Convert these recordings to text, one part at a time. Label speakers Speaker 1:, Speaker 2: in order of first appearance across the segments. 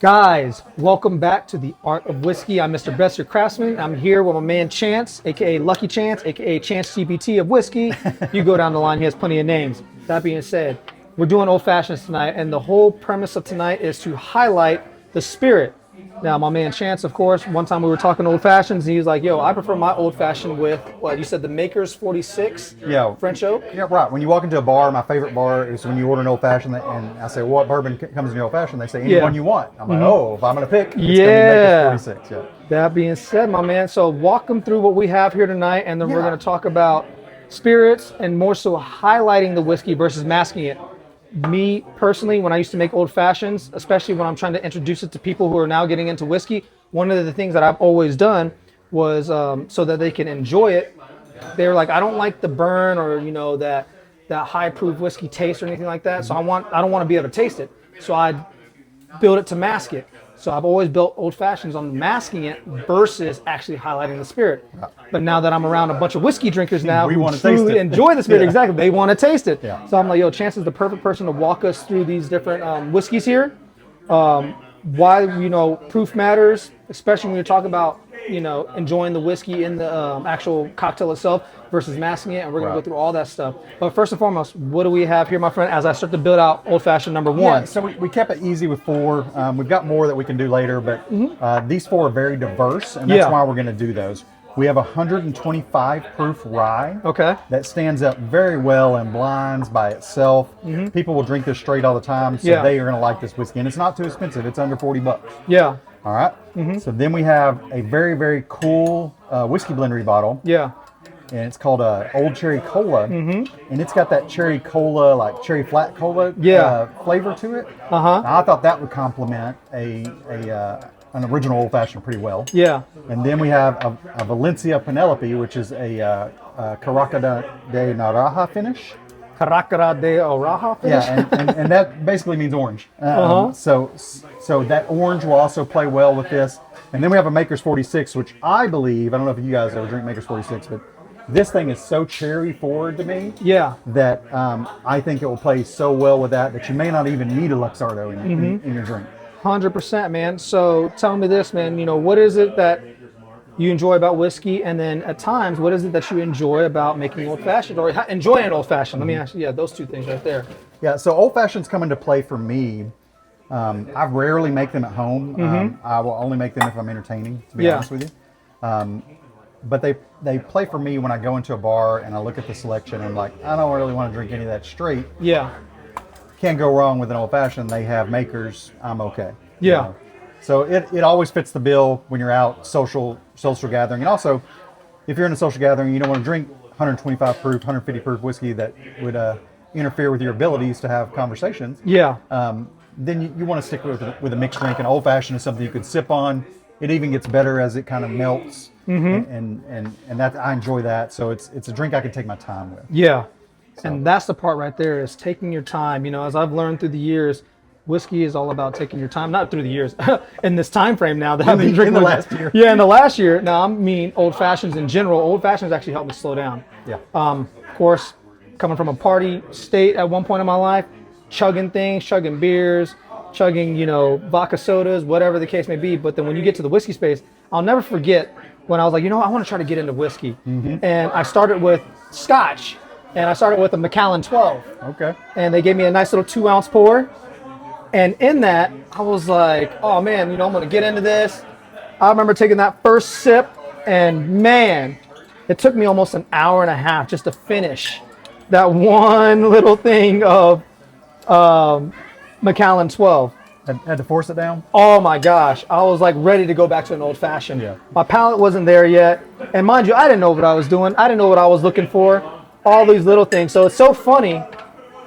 Speaker 1: Guys, welcome back to the Art of Whiskey. I'm Mr. Besser Craftsman. I'm here with my man Chance, aka Lucky Chance, aka Chance GPT of whiskey. You go down the line, he has plenty of names. That being said, we're doing old fashions tonight, and the whole premise of tonight is to highlight the spirit. Now, my man Chance, of course, one time we were talking old fashions, and he was like, yo, I prefer my old fashioned with, what, you said the Maker's 46?
Speaker 2: Yeah.
Speaker 1: French oak?
Speaker 2: Yeah, right. When you walk into a bar, my favorite bar is when you order an old fashioned, and I say, what bourbon comes in the old fashioned? They say, any one you want. I'm like, oh, if I'm going to pick, it's going to be Maker's 46. Yeah.
Speaker 1: That being said, my man, so walk them through what we have here tonight, and then we're going to talk about spirits and more so highlighting the whiskey versus masking it. Me personally, when I used to make old fashions, especially when I'm trying to introduce it to people who are now getting into whiskey, one of the things that I've always done was so that they can enjoy it. They were like, I don't like the burn or that high proof whiskey taste or anything like that. So I don't want to be able to taste it. So I build it to mask it. So I've always built old fashions on masking it versus actually highlighting the spirit. But now that I'm around a bunch of whiskey drinkers now who truly enjoy the spirit, exactly, they want to taste it. Yeah. So I'm like, yo, Chance is the perfect person to walk us through these different whiskeys here. Why proof matters, especially when you're talking about enjoying the whiskey in the actual cocktail itself versus masking it, and we're gonna go through all that stuff. But first and foremost, what do we have here, my friend, as I start to build out old fashioned number one?
Speaker 2: Yeah, so we kept it easy with 4. We've got more that we can do later, but these 4 are very diverse, and that's why we're gonna do those. We have 125 proof rye.
Speaker 1: Okay.
Speaker 2: That stands up very well in blinds by itself. People will drink this straight all the time, so they are gonna like this whiskey, and it's not too expensive. It's under $40.
Speaker 1: Yeah.
Speaker 2: All right. So then we have a very, very cool whiskey blendery bottle.
Speaker 1: Yeah.
Speaker 2: And it's called Old Cherry Cola. And it's got that cherry cola, like cherry flat cola flavor to it. Now, I thought that would complement an original old fashioned pretty well.
Speaker 1: Yeah.
Speaker 2: And then we have a Valencia Penelope, which is a Caraca de Naraha finish.
Speaker 1: Caracara de Oraja finish?
Speaker 2: Yeah, and that basically means orange. So that orange will also play well with this. And then we have a Maker's 46, which I believe, I don't know if you guys ever drink Maker's 46, but this thing is so cherry forward to me that I think it will play so well with that you may not even need a Luxardo in your drink.
Speaker 1: 100%, man. So tell me this, man, what is it that you enjoy about whiskey, and then at times, what is it that you enjoy about making old fashioned or enjoying an old fashioned? Let me ask you, those two things right there.
Speaker 2: Yeah, so old fashions come into play for me. I rarely make them at home. I will only make them if I'm entertaining, to be honest with you. But they play for me when I go into a bar and I look at the selection and I'm like, I don't really want to drink any of that straight.
Speaker 1: Yeah.
Speaker 2: Can't go wrong with an old fashioned. They have Makers. I'm okay.
Speaker 1: Yeah.
Speaker 2: So it always fits the bill when you're out social gathering. And also, if you're in a social gathering, you don't want to drink 125 proof, 150 proof whiskey that would interfere with your abilities to have conversations.
Speaker 1: Yeah.
Speaker 2: Then you want to stick with a mixed drink. And old fashioned is something you could sip on. It even gets better as it kind of melts. And that I enjoy that. So it's a drink I can take my time with.
Speaker 1: Yeah. So. And that's the part right there, is taking your time. As I've learned through the years, whiskey is all about taking your time. Not through the years, in this time frame now that I've been drinking.
Speaker 2: In the last year.
Speaker 1: Yeah, in the last year. Now, I mean old fashions in general. Old fashions actually help me slow down.
Speaker 2: Yeah.
Speaker 1: Of course, coming from a party state at one point in my life, chugging things, chugging beers, chugging, vodka sodas, whatever the case may be. But then when you get to the whiskey space, I'll never forget when I was like, I want to try to get into whiskey. And I started with Scotch. And I started with a Macallan 12.
Speaker 2: Okay.
Speaker 1: And they gave me a nice little 2-ounce pour. And in that, I was like, oh man, I'm going to get into this. I remember taking that first sip, and man, it took me almost an hour and a half just to finish that one little thing of Macallan 12.
Speaker 2: Had to force it down?
Speaker 1: Oh my gosh. I was like ready to go back to an old fashioned.
Speaker 2: Yeah.
Speaker 1: My palate wasn't there yet. And mind you, I didn't know what I was doing. I didn't know what I was looking for. All these little things. So it's so funny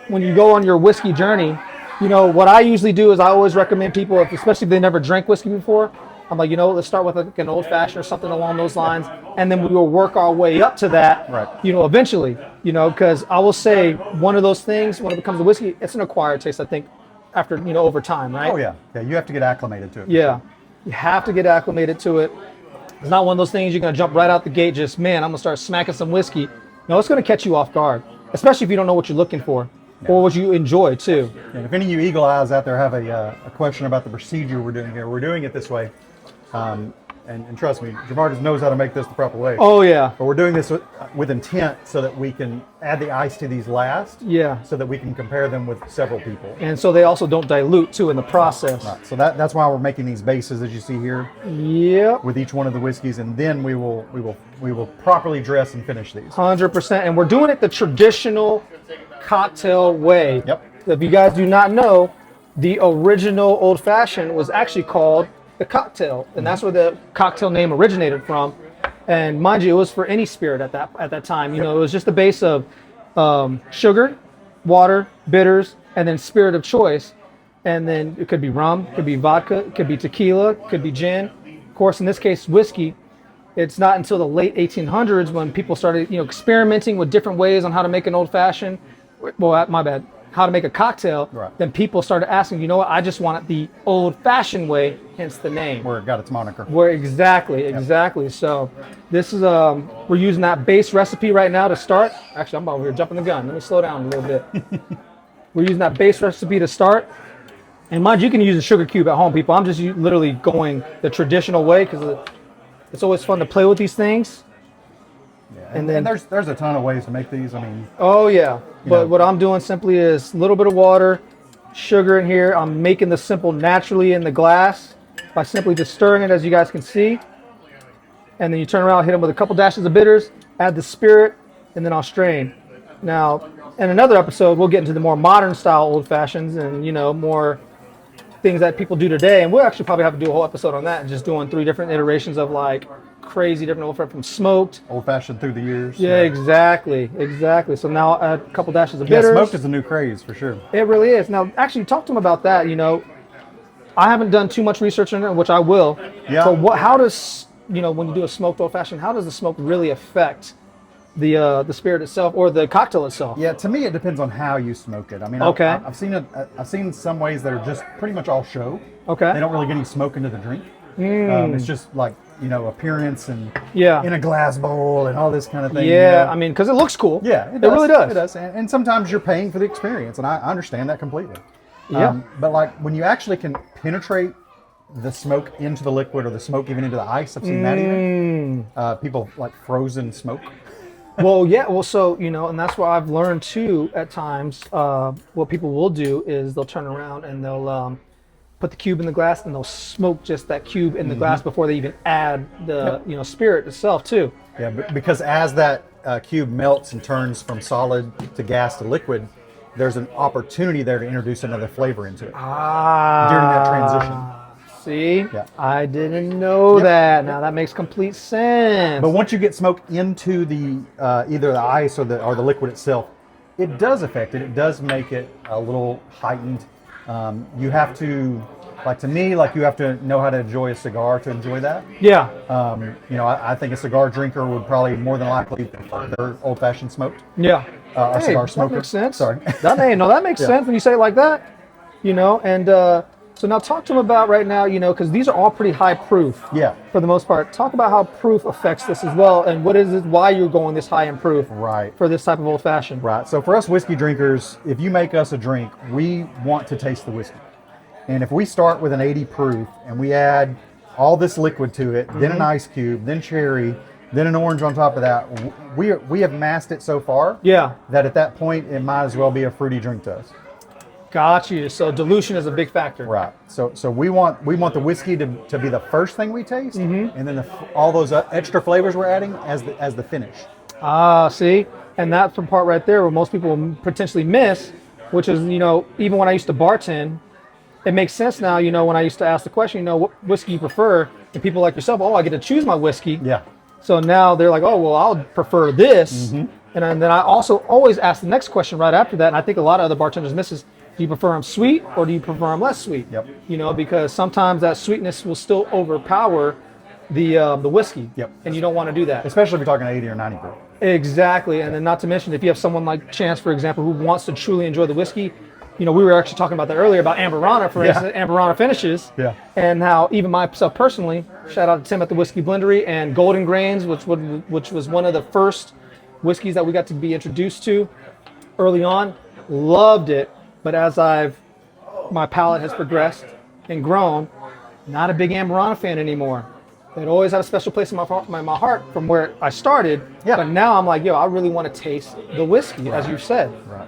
Speaker 1: when you go on your whiskey journey. What I usually do is I always recommend people, especially if they never drank whiskey before, I'm like, let's start with like an old fashioned or something along those lines. And then we will work our way up to that, eventually, because I will say one of those things when it becomes a whiskey, it's an acquired taste, I think, after, over time, right?
Speaker 2: Oh, yeah. Yeah, you have to get acclimated to it.
Speaker 1: Yeah. You have to get acclimated to it. It's not one of those things you're going to jump right out the gate, just, man, I'm going to start smacking some whiskey. No, it's going to catch you off guard, especially if you don't know what you're looking for. or what you enjoy too.
Speaker 2: And if any of you eagle eyes out there have a question about the procedure we're doing here, we're doing it this way. And trust me, Gervardis knows how to make this the proper way.
Speaker 1: Oh yeah,
Speaker 2: But we're doing this with intent so that we can add the ice to these last.
Speaker 1: yeah.
Speaker 2: So that we can compare them with several people.
Speaker 1: And so they also don't dilute too in the process.
Speaker 2: Right. So that's why we're making these bases, as you see here,
Speaker 1: Yep.
Speaker 2: with each one of the whiskeys, and then we will properly dress and finish these.
Speaker 1: 100%. And we're doing it the traditional cocktail way.
Speaker 2: Yep.
Speaker 1: If you guys do not know, the original old fashioned was actually called the cocktail, and that's where the cocktail name originated from. And mind you, it was for any spirit at that time. You know, it was just a base of sugar, water, bitters, and then spirit of choice. And then it could be rum, it could be vodka, it could be tequila, it could be gin. Of course, in this case, whiskey. It's not until the late 1800s when people started, experimenting with different ways on how to make an old fashioned. Well, my bad. How to make a cocktail.
Speaker 2: Right.
Speaker 1: Then people started asking, you know what? I just want it the old fashioned way, hence the name.
Speaker 2: Where it got its moniker.
Speaker 1: Where exactly. So this is we're using that base recipe right now to start. Actually, I'm over here jumping the gun. Let me slow down a little bit. We're using that base recipe to start. And mind you can use a sugar cube at home, people. I'm just literally going the traditional way because it's always fun to play with these things.
Speaker 2: Yeah.
Speaker 1: And then
Speaker 2: there's a ton of ways to make these. I mean,
Speaker 1: oh yeah, but
Speaker 2: know.
Speaker 1: what I'm doing simply is a little bit of water, sugar in here. I'm making the simple naturally in the glass by simply just stirring it, as you guys can see. And then you turn around, hit them with a couple dashes of bitters, add the spirit, and then I'll strain. Now, in another episode, we'll get into the more modern style old fashions and more things that people do today. And we'll actually probably have to do a whole episode on that and just doing 3 different iterations of like crazy different old fashioned, from smoked.
Speaker 2: old fashioned through the years.
Speaker 1: Yeah, exactly. So now I'll add a couple dashes of bitters.
Speaker 2: Smoked is a new craze for sure.
Speaker 1: It really is. Now, actually, talk to them about that. I haven't done too much research on it, which I will.
Speaker 2: Yeah.
Speaker 1: But how does, when you do a smoked old fashioned, how does the smoke really affect the spirit itself or the cocktail itself?
Speaker 2: Yeah, to me it depends on how you smoke it. I mean,
Speaker 1: Okay.
Speaker 2: I've seen some ways that are just pretty much all show.
Speaker 1: Okay.
Speaker 2: They don't really get any smoke into the drink. It's just like appearance and
Speaker 1: Yeah.
Speaker 2: in a glass bowl and all this kind of thing.
Speaker 1: Yeah, I mean, because it looks cool.
Speaker 2: Yeah,
Speaker 1: it really does.
Speaker 2: It does, and sometimes you're paying for the experience, and I understand that completely.
Speaker 1: Yeah.
Speaker 2: But like when you actually can penetrate the smoke into the liquid or the smoke even into the ice, I've seen that even. People like frozen smoke.
Speaker 1: So, and that's what I've learned too at times. What people will do is they'll turn around and they'll put the cube in the glass and they'll smoke just that cube in the glass before they even add the, spirit itself too.
Speaker 2: Yeah, because as that cube melts and turns from solid to gas to liquid, there's an opportunity there to introduce another flavor into it during that transition.
Speaker 1: See,
Speaker 2: Yeah.
Speaker 1: I didn't know that. Now that makes complete sense.
Speaker 2: But once you get smoke into the either the ice or the liquid itself, it does affect it. It does make it a little heightened. You have to, you have to know how to enjoy a cigar to enjoy that.
Speaker 1: Yeah.
Speaker 2: I think a cigar drinker would probably more than likely prefer their old-fashioned smoked.
Speaker 1: Yeah.
Speaker 2: A cigar smoker.
Speaker 1: That makes sense.
Speaker 2: Sorry.
Speaker 1: That makes sense when you say it like that. And so now talk to them about right now, because these are all pretty high proof.
Speaker 2: Yeah.
Speaker 1: For the most part. Talk about how proof affects this as well, and what is it, why you're going this high in proof.
Speaker 2: Right.
Speaker 1: For this type of old fashioned.
Speaker 2: Right. So for us whiskey drinkers, if you make us a drink, we want to taste the whiskey. And if we start with an 80 proof and we add all this liquid to it, then an ice cube, then cherry, then an orange on top of that, we have masked it so far.
Speaker 1: Yeah.
Speaker 2: That at that point it might as well be a fruity drink to us.
Speaker 1: Got you. So dilution is a big factor.
Speaker 2: Right. So we want the whiskey to be the first thing we taste, and then all those extra flavors we're adding as the finish.
Speaker 1: See, and that's the part right there where most people will potentially miss, which is even when I used to bartend, it makes sense now. When I used to ask the question, what whiskey you prefer, and people like yourself, I get to choose my whiskey.
Speaker 2: Yeah.
Speaker 1: So now they're like, I'll prefer this, and then I also always ask the next question right after that, and I think a lot of other bartenders miss is, do you prefer them sweet or do you prefer them less sweet?
Speaker 2: Yep.
Speaker 1: Because sometimes that sweetness will still overpower the whiskey.
Speaker 2: Yep.
Speaker 1: And you don't want to do that.
Speaker 2: Especially if you're talking 80 or 90 proof.
Speaker 1: Exactly. And then not to mention, if you have someone like Chance, for example, who wants to truly enjoy the whiskey, we were actually talking about that earlier about Amberana, for instance, Amberana finishes.
Speaker 2: Yeah.
Speaker 1: And how even myself personally, shout out to Tim at the Whiskey Blendery and Golden Grains, which was one of the first whiskeys that we got to be introduced to early on. loved it. But as my palate has progressed and grown, not a big Amarana fan anymore. It always had a special place in my heart from where I started.
Speaker 2: Yeah.
Speaker 1: But now I'm like, yo, I really want to taste the whiskey, as you said.
Speaker 2: Right.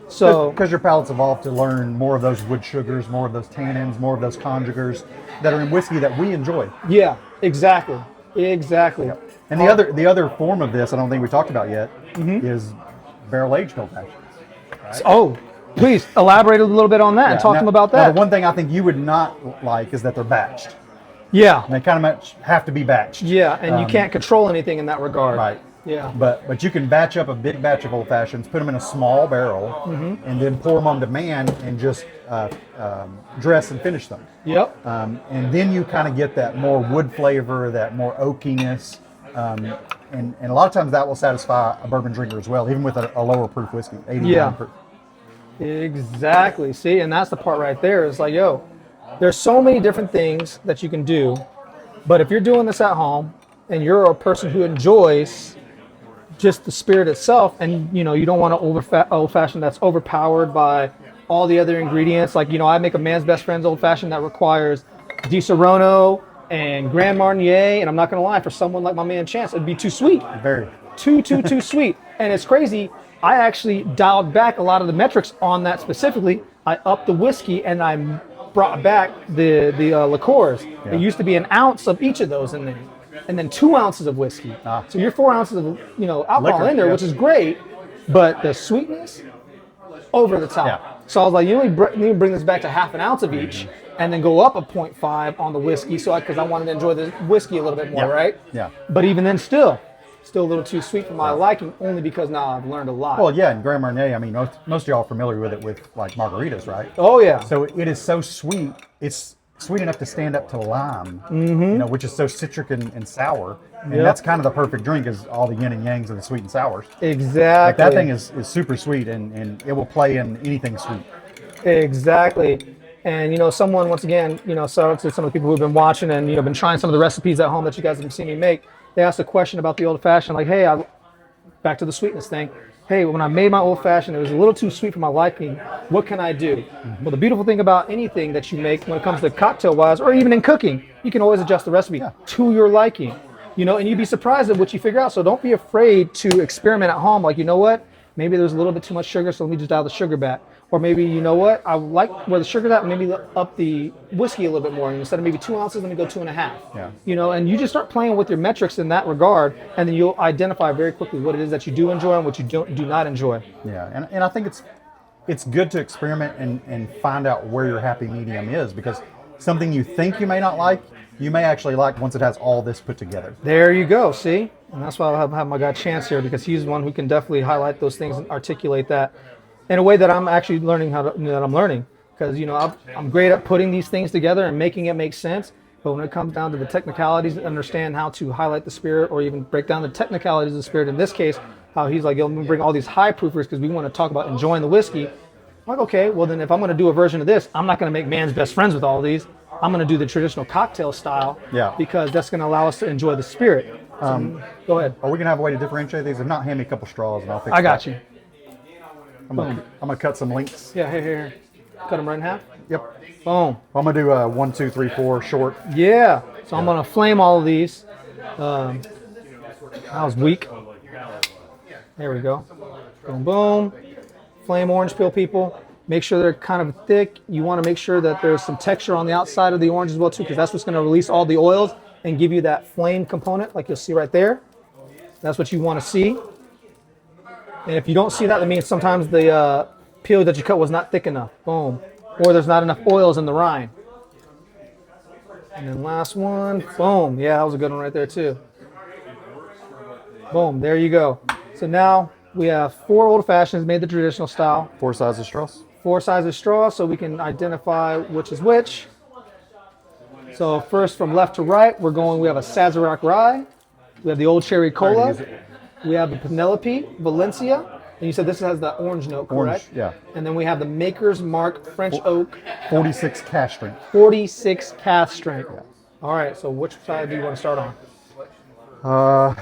Speaker 1: So
Speaker 2: Because your palate's evolved to learn more of those wood sugars, more of those tannins, more of those conjugars that are in whiskey that we enjoy.
Speaker 1: yeah, exactly. Exactly.
Speaker 2: And the other form of this, I don't think we talked about yet, is barrel aged old fashions.
Speaker 1: Oh, please elaborate a little bit on that and talk to them about
Speaker 2: Now,
Speaker 1: that.
Speaker 2: the one thing I think you would not like is that they're batched.
Speaker 1: Yeah.
Speaker 2: And they kind of have to be batched.
Speaker 1: Yeah, and you can't control anything in that regard.
Speaker 2: Right.
Speaker 1: Yeah.
Speaker 2: But you can batch up a big batch of old fashions, put them in a small barrel, and then pour them on demand and just dress and finish them.
Speaker 1: Yep.
Speaker 2: And then you kind of get that more wood flavor, that more oakiness, and a lot of times that will satisfy a bourbon drinker as well, even with a lower proof whiskey, 89
Speaker 1: Yeah.
Speaker 2: proof.
Speaker 1: Exactly. See, and that's the part right there. It's like, yo, there's so many different things that you can do, but if you're doing this at home and you're a person who enjoys just the spirit itself, and you don't want an old fashioned that's overpowered by all the other ingredients. Like, I make a man's best friend's old fashioned that requires Di Serono and Grand Marnier, and I'm not gonna lie, for someone like my man Chance, it'd be too sweet.
Speaker 2: Very.
Speaker 1: Too sweet. And it's crazy. I actually dialed back a lot of the metrics on that specifically. I upped the whiskey and I brought back the liqueurs.
Speaker 2: Yeah.
Speaker 1: It used to be an ounce of each of those in there, and then 2 ounces of whiskey. So you're 4 ounces of alcohol
Speaker 2: Liquor,
Speaker 1: in there,
Speaker 2: yeah.
Speaker 1: which is great, but the sweetness over the top.
Speaker 2: Yeah.
Speaker 1: So I was like, you need to bring this back to half an ounce of each, and then go up a 0.5 on the whiskey, because I wanted to enjoy the whiskey a little bit more,
Speaker 2: Yeah.
Speaker 1: right?
Speaker 2: Yeah.
Speaker 1: But even then, still a little too sweet for my liking, only because now I've learned a lot.
Speaker 2: Well, yeah, and Grand Marnier, I mean, most of y'all are familiar with it with like margaritas, right?
Speaker 1: Oh yeah.
Speaker 2: So it is so sweet. It's sweet enough to stand up to lime, which is so citric and sour. And
Speaker 1: Yep.
Speaker 2: that's kind of the perfect drink, is all the yin and yangs of the sweet and sours.
Speaker 1: Exactly.
Speaker 2: Like that thing is super sweet, and it will play in anything sweet.
Speaker 1: Exactly. And someone, once again, shout out to some of the people who've been watching and been trying some of the recipes at home that you guys have seen me make. They asked a question about the old fashioned, like, hey, back to the sweetness thing. Hey, when I made my old fashioned, it was a little too sweet for my liking. What can I do? Well, the beautiful thing about anything that you make when it comes to cocktail wise, or even in cooking, you can always adjust the recipe to your liking. And you'd be surprised at what you figure out. So don't be afraid to experiment at home. Like, you know what? Maybe there's a little bit too much sugar, so let me just dial the sugar back. Or maybe, you know what? I like where the sugar's at, maybe up the whiskey a little bit more. And instead of maybe 2 ounces, let me go 2.5.
Speaker 2: Yeah.
Speaker 1: And you just start playing with your metrics in that regard, and then you'll identify very quickly what it is that you do enjoy and what you do not enjoy.
Speaker 2: Yeah, and I think it's good to experiment and find out where your happy medium is, because something you think you may not like, you may actually like once it has all this put together.
Speaker 1: There you go, see? And that's why I have my guy Chance here, because he's one who can definitely highlight those things and articulate that in a way that I'm actually learning because I'm great at putting these things together and making it make sense. But when it comes down to the technicalities, understand how to highlight the spirit, or even break down the technicalities of the spirit. In this case, how he's like, yo, let me bring all these high proofers because we want to talk about enjoying the whiskey. I'm like, okay, well then if I'm going to do a version of this, I'm not going to make man's best friends with all these. I'm going to do the traditional cocktail style, because that's going to allow us to enjoy the spirit. Go ahead.
Speaker 2: Are we gonna have a way to differentiate these? If not, hand me a couple straws and I'll fix
Speaker 1: I got
Speaker 2: that.
Speaker 1: you.
Speaker 2: I'm gonna cut some links.
Speaker 1: Yeah, here. Cut them right in half.
Speaker 2: Yep.
Speaker 1: Boom.
Speaker 2: I'm gonna do a 1, 2, 3, 4 short.
Speaker 1: Yeah. So I'm gonna flame all of these. That was weak. There we go. Boom, boom. Flame orange peel, people. Make sure they're kind of thick. You want to make sure that there's some texture on the outside of the orange as well too, because that's what's going to release all the oils and give you that flame component, like you'll see right there. That's what you want to see. And if you don't see that, that means sometimes the peel that you cut was not thick enough. Boom. Or there's not enough oils in the rind. And then last one. Boom. Yeah, that was a good one right there too. Boom. There you go. So now we have 4 old fashions made the traditional style.
Speaker 2: 4 sizes straws.
Speaker 1: 4 sizes straw, so we can identify which is which. So first from left to right, we have a Sazerac Rye. We have the Old Cherry Cola. We have the Penelope Valencia. And you said this has the orange note, correct?
Speaker 2: Orange, yeah.
Speaker 1: And then we have the Maker's Mark French Oak
Speaker 2: 46 cash strength.
Speaker 1: 46 cask strength. All right, so which side do you want to start on?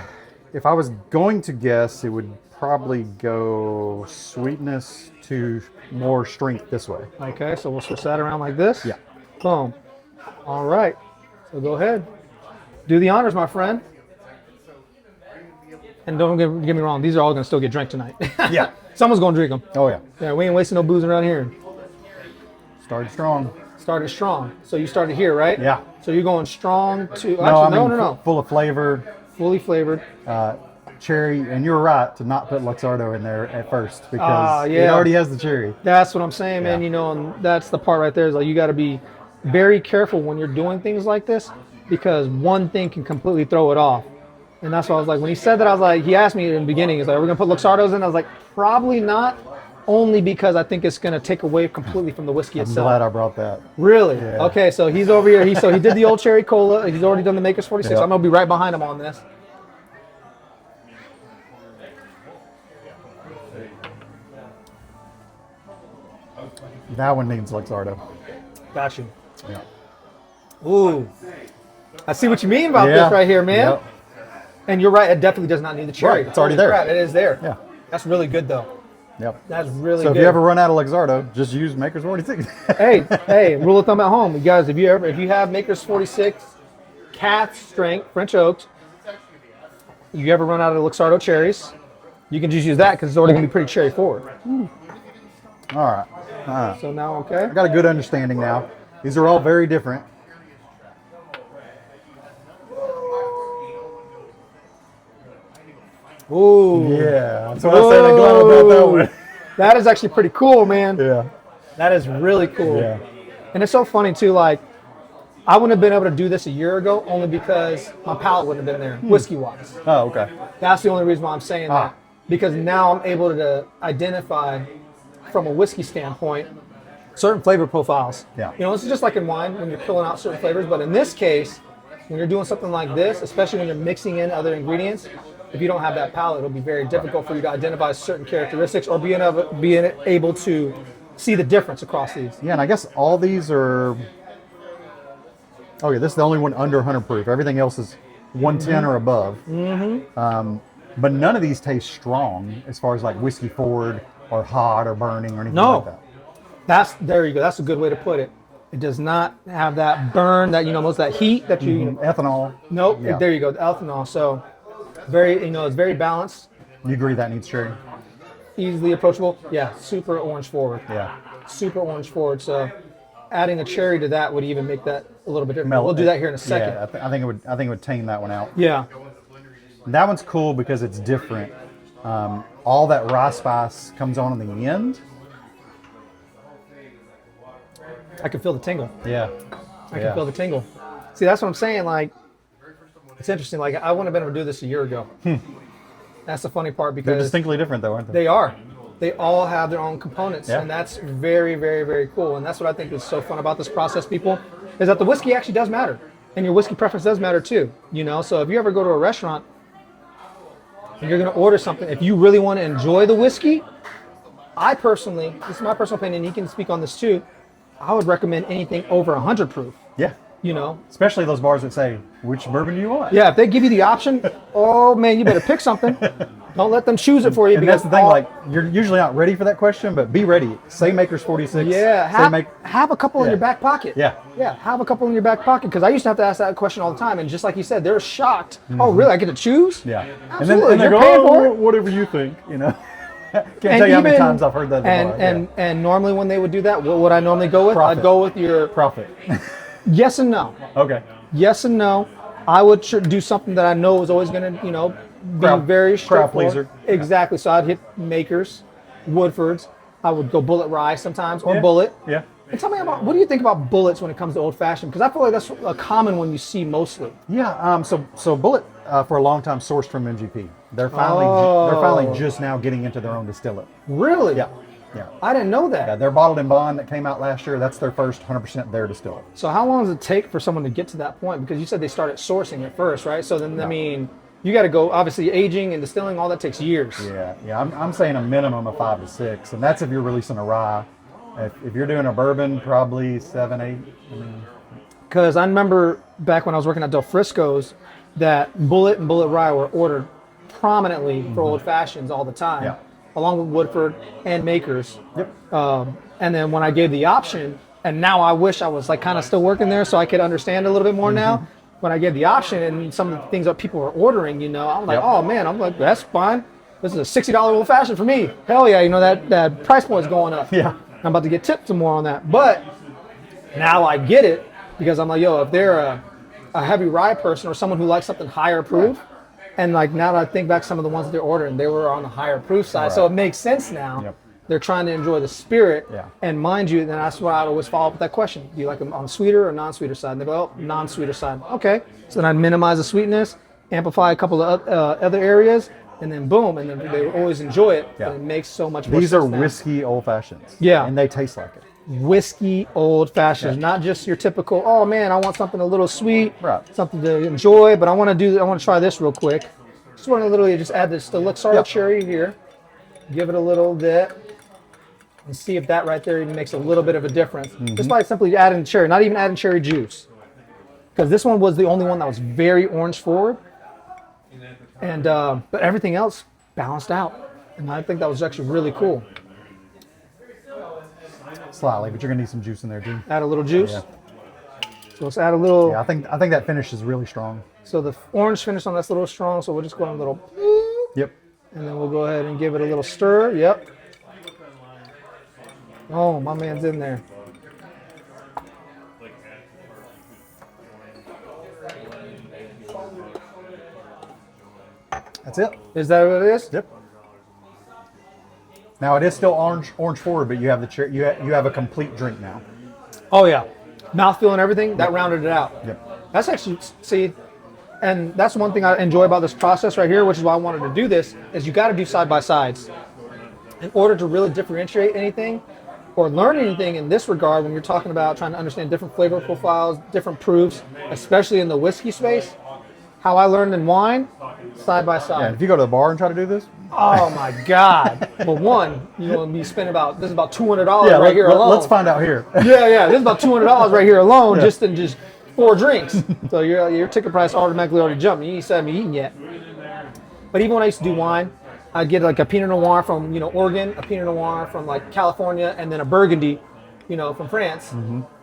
Speaker 2: If I was going to guess, it would probably go sweetness to more strength this way.
Speaker 1: Okay, so we'll switch that around like this.
Speaker 2: Yeah.
Speaker 1: Boom. All right. So go ahead. Do the honors, my friend. And don't get me wrong, these are all going to still get drank tonight.
Speaker 2: Yeah.
Speaker 1: Someone's going to drink them.
Speaker 2: Oh yeah.
Speaker 1: Yeah, we ain't wasting no booze around here.
Speaker 2: Started strong.
Speaker 1: Started strong. So you started here, right?
Speaker 2: Yeah.
Speaker 1: So you're going strong to...
Speaker 2: No. Full of flavor,
Speaker 1: Fully flavored.
Speaker 2: cherry, and you're right to not put Luxardo in there at first because it
Speaker 1: yeah.
Speaker 2: already has the cherry.
Speaker 1: That's what I'm saying, man.
Speaker 2: Yeah.
Speaker 1: You know, and that's the part right there is like you got to be very careful when you're doing things like this because one thing can completely throw it off. And that's why I was like, when he said that, I was like, he asked me in the beginning, he's like, are we going to put Luxardos in? I was like, probably not, only because I think it's going to take away completely from the whiskey
Speaker 2: I'm
Speaker 1: itself.
Speaker 2: glad I brought that.
Speaker 1: Really?
Speaker 2: Yeah.
Speaker 1: Okay, so he's over here. So he did the old cherry cola. He's already done the Maker's 46.
Speaker 2: Yep.
Speaker 1: I'm going to be right behind him on this.
Speaker 2: That one needs Luxardo.
Speaker 1: Got you.
Speaker 2: Yeah.
Speaker 1: Ooh. I see what you mean about
Speaker 2: Yeah.
Speaker 1: this right here, man.
Speaker 2: Yep.
Speaker 1: And you're right, it definitely does not need the cherry.
Speaker 2: Right, it's already
Speaker 1: Holy
Speaker 2: there.
Speaker 1: crap, it is there.
Speaker 2: Yeah.
Speaker 1: That's really good, though.
Speaker 2: Yep.
Speaker 1: That's really
Speaker 2: So
Speaker 1: good.
Speaker 2: if you ever run out of Luxardo, just use Maker's 46.
Speaker 1: hey, rule of thumb at home, you guys. If you have Maker's 46, Cask Strength, French oaked, you ever run out of Luxardo cherries, you can just use that because it's already gonna be pretty cherry forward.
Speaker 2: All right. All right.
Speaker 1: So now, okay.
Speaker 2: I got a good understanding now. These are all very different.
Speaker 1: Ooh.
Speaker 2: Yeah. That's what I said. I'm glad about that one.
Speaker 1: That is actually pretty cool, man.
Speaker 2: Yeah.
Speaker 1: That is really cool.
Speaker 2: Yeah.
Speaker 1: And it's so funny too, like, I wouldn't have been able to do this a year ago only because my palate wouldn't have been there, whiskey-wise.
Speaker 2: Oh, okay.
Speaker 1: That's the only reason why I'm saying
Speaker 2: Ah.
Speaker 1: that. Because now I'm able to identify, from a whiskey standpoint, certain flavor profiles.
Speaker 2: Yeah.
Speaker 1: You know, it's just like in wine when you're pulling out certain flavors, but in this case, when you're doing something like this, especially when you're mixing in other ingredients, if you don't have that palate, it'll be very difficult for you to identify certain characteristics or being able to see the difference across these.
Speaker 2: Yeah, and I guess all these are. Oh yeah, this is the only one under 100 proof. Everything else is 110 or above. Mm-hmm. But none of these taste strong as far as like whiskey forward or hot or burning or anything
Speaker 1: No.
Speaker 2: like that.
Speaker 1: There you go. That's a good way to put it. It does not have that burn, that, most of that heat that you.
Speaker 2: Ethanol.
Speaker 1: Nope.
Speaker 2: Yeah.
Speaker 1: There you go. The ethanol. So very, it's very balanced,
Speaker 2: You agree that needs cherry?
Speaker 1: easily approachable. Yeah. Super orange forward.
Speaker 2: Yeah.
Speaker 1: Super orange forward. So adding a cherry to that would even make that a little bit different.
Speaker 2: Melt
Speaker 1: We'll do
Speaker 2: it.
Speaker 1: that here in a second.
Speaker 2: Yeah, I think it would tame that one out.
Speaker 1: Yeah.
Speaker 2: That one's cool because it's different. All that rye spice comes on in the end.
Speaker 1: I can feel the tingle.
Speaker 2: Yeah.
Speaker 1: I can feel the tingle. See, that's what I'm saying. Like, it's interesting. Like, I wouldn't have been able to do this a year ago. That's the funny part
Speaker 2: They're
Speaker 1: because
Speaker 2: distinctly different though, aren't they?
Speaker 1: they are. They all have their own components,
Speaker 2: Yeah.
Speaker 1: and that's very, very, very cool. And that's what I think is so fun about this process, people, is that the whiskey actually does matter, and your whiskey preference does matter too. So if you ever go to a restaurant and you're going to order something, if you really want to enjoy the whiskey, I personally, this is my personal opinion, you can speak on this too, I would recommend anything over 100 proof.
Speaker 2: Yeah. Especially those bars that say, which bourbon do you want?
Speaker 1: Yeah, if they give you the option, oh man, you better pick something. Don't let them choose it for you.
Speaker 2: And
Speaker 1: because
Speaker 2: that's the thing, like, you're usually not ready for that question, but be ready. Say Maker's 46.
Speaker 1: yeah, have a couple in
Speaker 2: Yeah.
Speaker 1: your back pocket.
Speaker 2: Yeah.
Speaker 1: Yeah, have a couple in your back pocket, because I used to have to ask that question all the time, and just like you said, they're shocked. Oh, really? I get to choose?
Speaker 2: Yeah.
Speaker 1: Absolutely.
Speaker 2: And they
Speaker 1: You're
Speaker 2: go,
Speaker 1: paying for
Speaker 2: oh,
Speaker 1: it.
Speaker 2: whatever you think, Can't
Speaker 1: And
Speaker 2: tell you how many
Speaker 1: even-
Speaker 2: times I've heard that.
Speaker 1: And
Speaker 2: before.
Speaker 1: and normally when they would do that, what would I normally go with?
Speaker 2: Profit.
Speaker 1: I'd go with your
Speaker 2: Profit.
Speaker 1: yes and no.
Speaker 2: Okay.
Speaker 1: Yes and no. I would do something that I know is always going to, be
Speaker 2: Crowd-
Speaker 1: very
Speaker 2: crowd
Speaker 1: straightforward.
Speaker 2: pleaser.
Speaker 1: Exactly. So I'd hit Makers, Woodfords. I would go Bullet Rye sometimes, or
Speaker 2: Yeah.
Speaker 1: Bullet.
Speaker 2: Yeah.
Speaker 1: And tell me what do you think about bullets when it comes to old fashioned? Because I feel like that's a common one you see mostly.
Speaker 2: Yeah. So Bullet for a long time sourced from MGP. They're finally
Speaker 1: Oh.
Speaker 2: they're finally just now getting into their own distillate.
Speaker 1: Really?
Speaker 2: Yeah. Yeah.
Speaker 1: I didn't know that.
Speaker 2: Yeah, their bottled in bond that came out last year, that's their first 100% their distillate.
Speaker 1: So how long does it take for someone to get to that point? Because you said they started sourcing at first, right? So then, I mean, you got to go, obviously, aging and distilling, all that takes years.
Speaker 2: Yeah. I'm saying a minimum of 5 to 6, and that's if you're releasing a rye. If you're doing a bourbon, probably 7, 8.
Speaker 1: Because I remember back when I was working at Del Frisco's that Bullet and Bullet Rye were ordered prominently for old fashions all the time,
Speaker 2: Yeah.
Speaker 1: along with Woodford and Makers.
Speaker 2: Yep.
Speaker 1: And then when I gave the option, and now I wish I was like kind of still working there so I could understand a little bit more now. When I gave the option and some of the things that people were ordering, you know, I'm like,
Speaker 2: Yep.
Speaker 1: oh man, I'm like, that's fine. This is a $60 old fashioned for me. Hell yeah, you know, that price point's going up.
Speaker 2: Yeah.
Speaker 1: I'm about to get tipped some more on that. But now I get it because I'm like, yo, if they're a heavy rye person or someone who likes something higher proof, and like now that I think back some of the ones that they're ordering, they were on the higher proof side. So
Speaker 2: Right.
Speaker 1: it makes sense now.
Speaker 2: Yep.
Speaker 1: They're trying to enjoy the spirit.
Speaker 2: Yeah.
Speaker 1: And mind you, then that's why I always follow up with that question. Do you like them on sweeter or non-sweeter side? And they go, oh, non-sweeter side. Okay. So then I minimize the sweetness, amplify a couple of other areas, and then boom, and then they always enjoy it.
Speaker 2: Yeah.
Speaker 1: And it makes so much more
Speaker 2: These
Speaker 1: sense
Speaker 2: are
Speaker 1: now.
Speaker 2: whiskey old fashions.
Speaker 1: Yeah.
Speaker 2: And they taste like it.
Speaker 1: Whiskey old fashions, not just your typical, oh man, I want something a little sweet,
Speaker 2: Right.
Speaker 1: something to enjoy, but I want to try this real quick. Just want to literally just add this, the Luxardo
Speaker 2: Yep.
Speaker 1: cherry here, give it a little bit, and see if that right there even makes a little bit of a difference. Just by simply adding cherry, not even adding cherry juice. Because this one was the only one that was very orange forward. And but everything else balanced out. And I think that was actually really cool.
Speaker 2: Slightly, but you're gonna need some juice in there too.
Speaker 1: Add a little juice.
Speaker 2: Yeah.
Speaker 1: So let's add a little.
Speaker 2: Yeah, I think that finish is really strong.
Speaker 1: So the orange finish on that's a little strong. So we'll just go on a little,
Speaker 2: Yep.
Speaker 1: and then we'll go ahead and give it a little stir. Yep. Oh, my man's in there.
Speaker 2: That's it.
Speaker 1: Is that what it is?
Speaker 2: Yep. Now it is still orange forward, but you have the you have a complete drink now.
Speaker 1: Oh yeah, mouthfeel and everything. That rounded it out.
Speaker 2: Yep.
Speaker 1: That's actually, see, and that's one thing I enjoy about this process right here, which is why I wanted to do this, is you got to do side by sides. In order to really differentiate anything or learn anything in this regard, when you're talking about trying to understand different flavor profiles, different proofs, especially in the whiskey space, how I learned in wine, side by
Speaker 2: Yeah.
Speaker 1: side.
Speaker 2: And if you go to the bar and try to do this,
Speaker 1: Oh my God. Well, one, you know, you spend about, this is about $200 right here alone.
Speaker 2: let's find out here.
Speaker 1: Yeah, this is about $200 right here alone, just in just 4 drinks. So your ticket price automatically already jumped. You haven't eaten yet. But even when I used to do wine, I'd get like a Pinot Noir from, you know, Oregon, a Pinot Noir from like California, and then a Burgundy, you know, from France.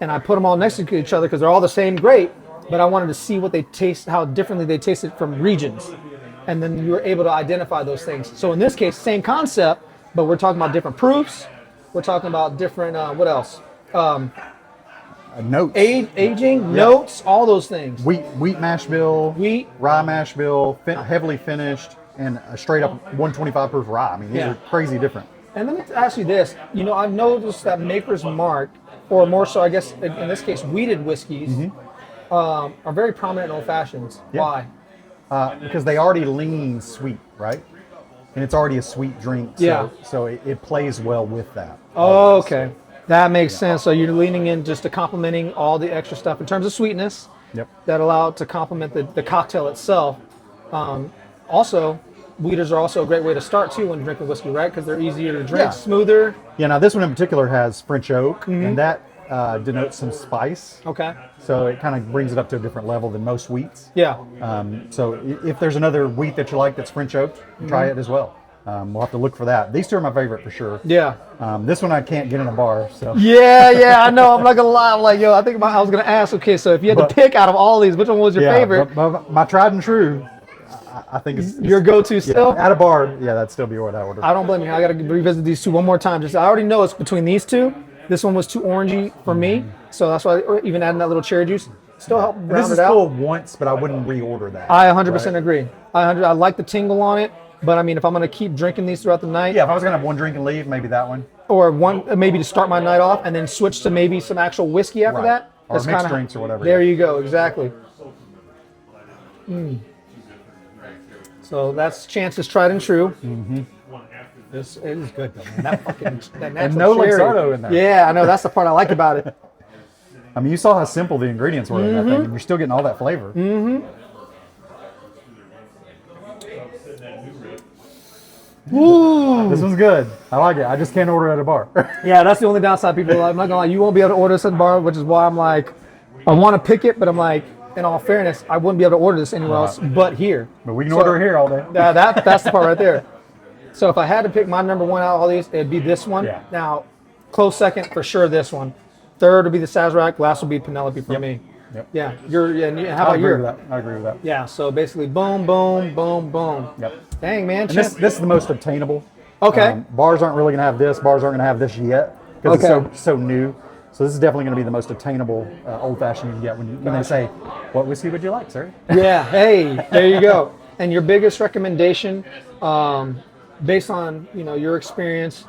Speaker 1: And I put them all next to each other because they're all the same great, but I wanted to see what they taste, how differently they tasted from regions. And then you were able to identify those things. So in this case, same concept, but we're talking about different proofs. We're talking about different, what else?
Speaker 2: Notes.
Speaker 1: Aging, notes, all those things.
Speaker 2: Wheat mash bill.
Speaker 1: Wheat.
Speaker 2: Rye mash bill. Heavily finished and a straight up 125 proof rye. I mean, these
Speaker 1: Yeah.
Speaker 2: are crazy different.
Speaker 1: And let me ask you this. You know, I've noticed that Maker's Mark, or more so, I guess, in this case, wheated whiskeys, are very prominent in old fashions.
Speaker 2: Yeah.
Speaker 1: Why?
Speaker 2: Because they already lean sweet, right? And it's already a sweet drink. So,
Speaker 1: Yeah.
Speaker 2: So it plays well with that.
Speaker 1: Oh, okay. That makes sense. So you're leaning in just to complementing all the extra stuff in terms of sweetness
Speaker 2: Yep.
Speaker 1: that allow it to complement the cocktail itself. Also, wheaters are also a great way to start too when drinking whiskey, right? Because they're easier to drink,
Speaker 2: Yeah.
Speaker 1: smoother.
Speaker 2: Yeah. Now this one in particular has French oak, and that denotes some spice.
Speaker 1: Okay.
Speaker 2: So it kind of brings it up to a different level than most wheats.
Speaker 1: Yeah.
Speaker 2: So if there's another wheat that you like that's French oak, try it as well. We'll have to look for that. These two are my favorite for sure.
Speaker 1: Yeah.
Speaker 2: This one I can't get in a bar. So
Speaker 1: Yeah, I know. I'm not gonna lie. I'm like, yo, I was gonna ask. Okay, so if you had to pick out of all these, which one was your favorite?
Speaker 2: but my tried and true, I think it's
Speaker 1: Your go-to still?
Speaker 2: at a bar. Yeah, that'd still be what I order.
Speaker 1: I don't blame you. I gotta revisit these two one more time. Just I already know it's between these two. This one was too orangey for me, so that's why even adding that little cherry juice still helped
Speaker 2: And
Speaker 1: round
Speaker 2: this
Speaker 1: it
Speaker 2: is
Speaker 1: out.
Speaker 2: cool once, but I wouldn't reorder that.
Speaker 1: I 100%
Speaker 2: right?
Speaker 1: agree. I like the tingle on it, but I mean, if I'm gonna keep drinking these throughout the night,
Speaker 2: Yeah, if I was gonna have one drink and leave, maybe that one.
Speaker 1: or one maybe to start my night off, and then switch to maybe some actual whiskey after
Speaker 2: Right.
Speaker 1: that.
Speaker 2: Or
Speaker 1: that's
Speaker 2: mixed
Speaker 1: kinda-
Speaker 2: drinks or whatever,
Speaker 1: There
Speaker 2: yeah.
Speaker 1: you go. Exactly. So that's Chance's tried and true. This it is good though, man. That fucking that natural
Speaker 2: no
Speaker 1: cherry.
Speaker 2: Luxardo in there.
Speaker 1: Yeah, I know. That's the part I like about it.
Speaker 2: I mean, you saw how simple the ingredients were in that
Speaker 1: Mm-hmm.
Speaker 2: thing, and you're still getting all that flavor.
Speaker 1: Woo!
Speaker 2: This one's good. I like it. I just can't order at a bar.
Speaker 1: Yeah, that's the only downside. People are like, I'm not gonna lie, you won't be able to order this at the bar, which is why I'm like, I want to pick it, but I'm like, in all fairness, I wouldn't be able to order this anywhere else but here.
Speaker 2: But we can order it here all day.
Speaker 1: That's the part right there. So if I had to pick my number one out of all these, it'd be this one.
Speaker 2: Yeah.
Speaker 1: Now, close second for sure this one. Third would be the Sazerac. Last would be Penelope for me.
Speaker 2: Yep.
Speaker 1: Yeah. How
Speaker 2: I
Speaker 1: about
Speaker 2: agree
Speaker 1: your?
Speaker 2: with that. I agree with that.
Speaker 1: Yeah. So basically, boom, boom, boom, boom.
Speaker 2: Yep.
Speaker 1: Dang, man.
Speaker 2: And this is the most obtainable.
Speaker 1: Okay.
Speaker 2: Bars aren't really going to have this. Bars aren't going to have this yet because
Speaker 1: Okay.
Speaker 2: it's so new. So this is definitely going to be the most obtainable old fashioned you can get when they say, "What whiskey would you like, sir?"
Speaker 1: Yeah. Hey, there you go. And your biggest recommendation, based on your experience,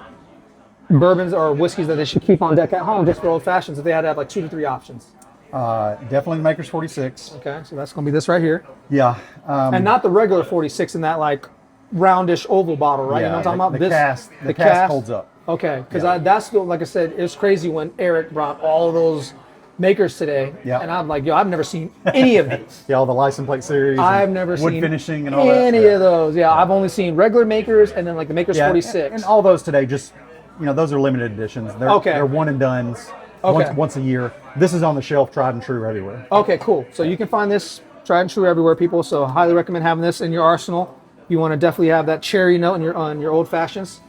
Speaker 1: bourbons or whiskeys that they should keep on deck at home just for old fashions if they had to have like 2 to 3 options.
Speaker 2: Definitely the Maker's 46.
Speaker 1: Okay, so that's going to be this right here.
Speaker 2: Yeah.
Speaker 1: And not the regular 46 in that like roundish oval bottle, right? You know what I'm talking about?
Speaker 2: The cask holds up.
Speaker 1: Okay, because that's the, like I said, it was crazy when Eric brought all of those makers today.
Speaker 2: Yeah.
Speaker 1: And I'm like, yo, I've never seen any of these.
Speaker 2: Yeah, all the license plate series.
Speaker 1: I've
Speaker 2: and
Speaker 1: never
Speaker 2: wood
Speaker 1: seen
Speaker 2: finishing and all
Speaker 1: any
Speaker 2: that.
Speaker 1: of those. Yeah, I've only seen regular makers and then like the Makers
Speaker 2: Yeah,
Speaker 1: 46.
Speaker 2: and all those today just those are limited editions. They're,
Speaker 1: Okay.
Speaker 2: They're one and dones.
Speaker 1: Okay.
Speaker 2: Once a year. This is on the shelf, tried and true everywhere.
Speaker 1: Okay, cool. So you can find this tried and true everywhere, people. So highly recommend having this in your arsenal. You want to definitely have that cherry note on your old fashions.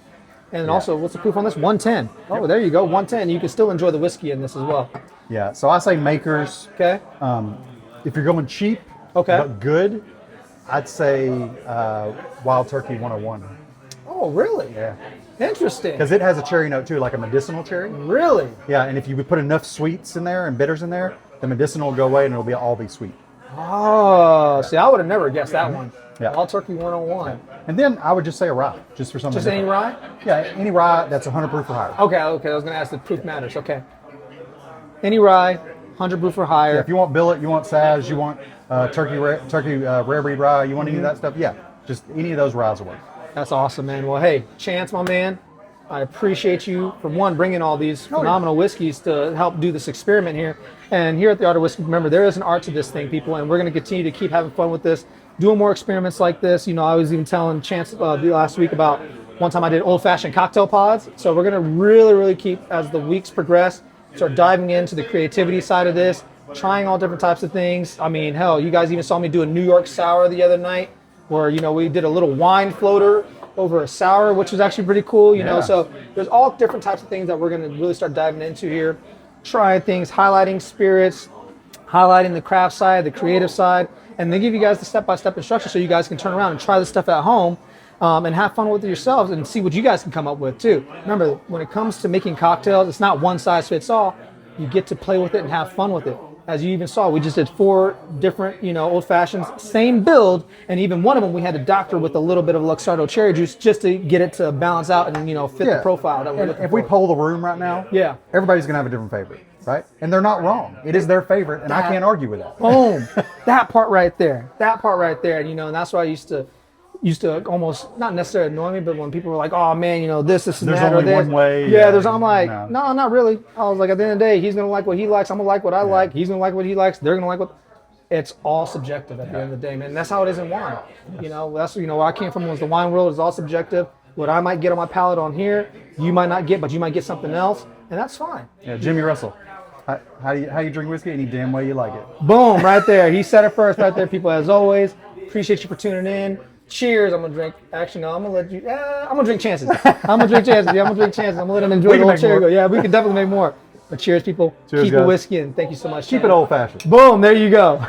Speaker 1: And also, what's the proof on this? 110. Oh, there you go, 110. You can still enjoy the whiskey in this as well.
Speaker 2: Yeah. So I say Makers.
Speaker 1: Okay.
Speaker 2: If you're going cheap,
Speaker 1: Okay.
Speaker 2: but good, I'd say Wild Turkey 101.
Speaker 1: Oh, really?
Speaker 2: Yeah.
Speaker 1: Interesting.
Speaker 2: Because it has a cherry note too, like a medicinal cherry.
Speaker 1: Really?
Speaker 2: Yeah, and if you put enough sweets in there and bitters in there, the medicinal will go away and it'll all be sweet.
Speaker 1: Oh, see, I would have never guessed that one.
Speaker 2: Yeah.
Speaker 1: All Turkey 101.
Speaker 2: And then I would just say a rye, just for something
Speaker 1: Just any
Speaker 2: different.
Speaker 1: rye?
Speaker 2: Yeah, any rye that's 100 proof or higher.
Speaker 1: Okay. I was going to ask if proof matters. Okay. Any rye, 100 proof or higher.
Speaker 2: Yeah, if you want billet, you want Saz, you want turkey rare breed rye, you want any of that stuff, yeah, just any of those ryes will work.
Speaker 1: That's awesome, man. Well, hey, Chance, my man, I appreciate you for bringing all these phenomenal whiskeys to help do this experiment here. And here at the Art of Whiskey, remember, there is an art to this thing, people, and we're going to continue to keep having fun with this, doing more experiments like this. I was even telling Chance last week about one time I did old-fashioned cocktail pods. So we're going to really, really keep, as the weeks progress, start diving into the creativity side of this, trying all different types of things. I mean, hell, you guys even saw me do a New York sour the other night, where we did a little wine floater over a sour, which was actually pretty cool. So there's all different types of things that we're going to really start diving into here, trying things, highlighting spirits, highlighting the craft side, the creative side, and then give you guys the step-by-step instructions so you guys can turn around and try this stuff at home and have fun with it yourselves and see what you guys can come up with too. Remember, when it comes to making cocktails, it's not one size fits all. You get to play with it and have fun with it. As you even saw, we just did 4 different, old fashions, same build, and even one of them we had to doctor with a little bit of Luxardo cherry juice just to get it to balance out and fit the profile that we're
Speaker 2: And
Speaker 1: looking
Speaker 2: if
Speaker 1: for.
Speaker 2: we poll the room right now, everybody's gonna have a different favorite, right? And they're not wrong. It is their favorite, and I can't argue with that.
Speaker 1: Boom, that part right there, and that's why I used to almost not necessarily annoy me, but when people were like, "Oh man, this and
Speaker 2: There's
Speaker 1: that," or
Speaker 2: only
Speaker 1: this,
Speaker 2: one way.
Speaker 1: I'm like,
Speaker 2: No.
Speaker 1: no, not really. I was like, at the end of the day, he's gonna like what he likes. I'm gonna like what I like. He's gonna like what he likes. They're gonna like what. It's all subjective at the end of the day, man. That's how it is in wine. That's where I came from was the wine world is all subjective. What I might get on my palate on here, you might not get, but you might get something else, and that's fine.
Speaker 2: Yeah, Jimmy Russell. How you drink whiskey? Any damn way you like it.
Speaker 1: Boom, right there. He said it first, right there, people. As always, appreciate you for tuning in. Cheers. I'm gonna drink. Actually, no. I'm gonna let you. I'm gonna drink chances. I'm gonna drink chances. I'm gonna let them enjoy
Speaker 2: We
Speaker 1: the
Speaker 2: can
Speaker 1: whole
Speaker 2: make
Speaker 1: cherry.
Speaker 2: more.
Speaker 1: Yeah, we can definitely make more. But cheers, people.
Speaker 2: Cheers,
Speaker 1: Keep it
Speaker 2: guys.
Speaker 1: whiskey, and thank you so much.
Speaker 2: Keep it old fashioned.
Speaker 1: Boom. There you go.